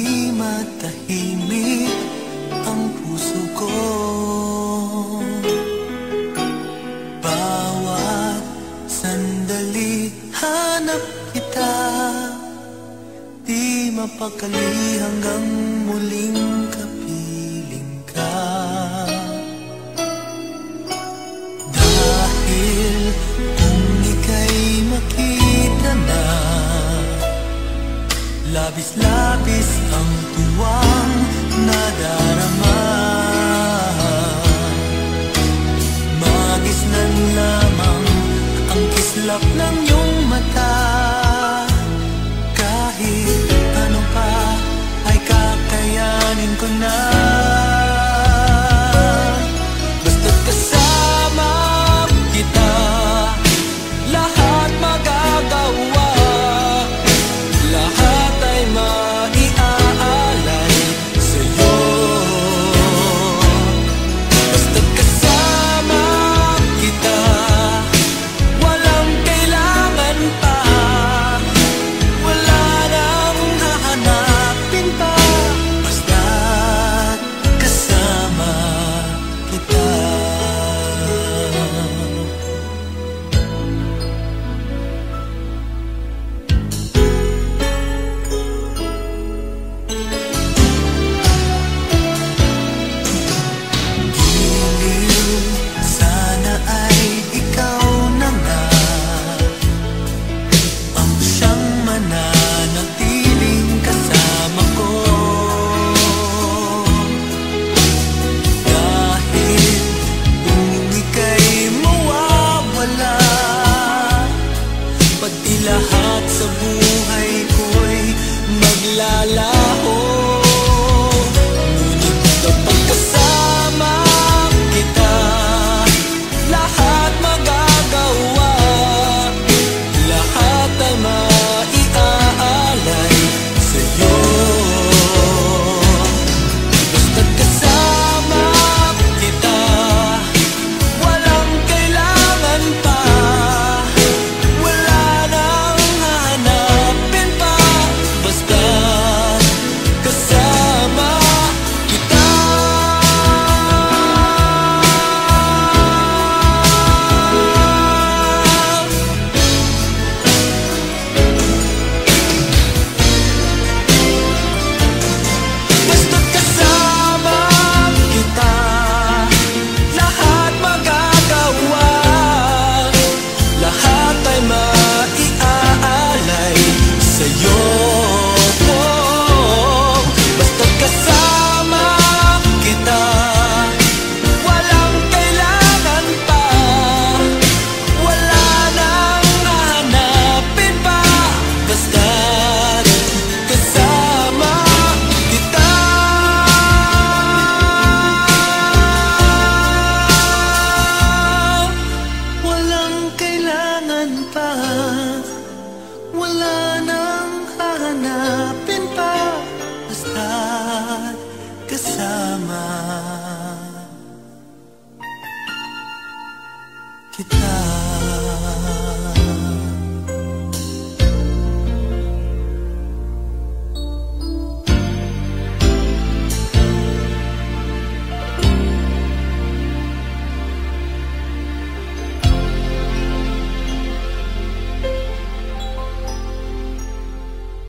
di matahimik ang puso ko. Bawat sandali hanap kita, di mapakali hanggang muling kapiling ka. Dahil kung ika'y makita na, labis-labis ang tuwang nadarama. Magisnan lamang ang kislap ng iyong mata. Kahit ano pa ay kakayanin ko na. Basta't kasama kita, lahat magagawa. Lahat ay maiaalay sa'yo. Basta't kasama kita, walang kailangan pa. Wala nang hahanapin pa. Basta't kasama kita. Sana ay ikaw na nga ang siyang mananatiling kasama ko. Dahil kung ika'y mawawala, pati lahat sa buhay ko'y maglalaho. Ngunit kapag kasama kita, lahat magagawa. Lahat ay maiaalay sa'yo. Basta't kasama kita, walang kailangan pa. Wala nang hahanapin pa. Basta't kasama kita. Basta't kasama kita, lahat magagawa. Lahat ay maiaalay sa'yo. Basta't kasama kita, walang kailangan pa. Wala nang hahanapin pa. Basta't kasama kita. Walang kailangan pa. Wala nang hahanapin pa. Basta't kasama kita.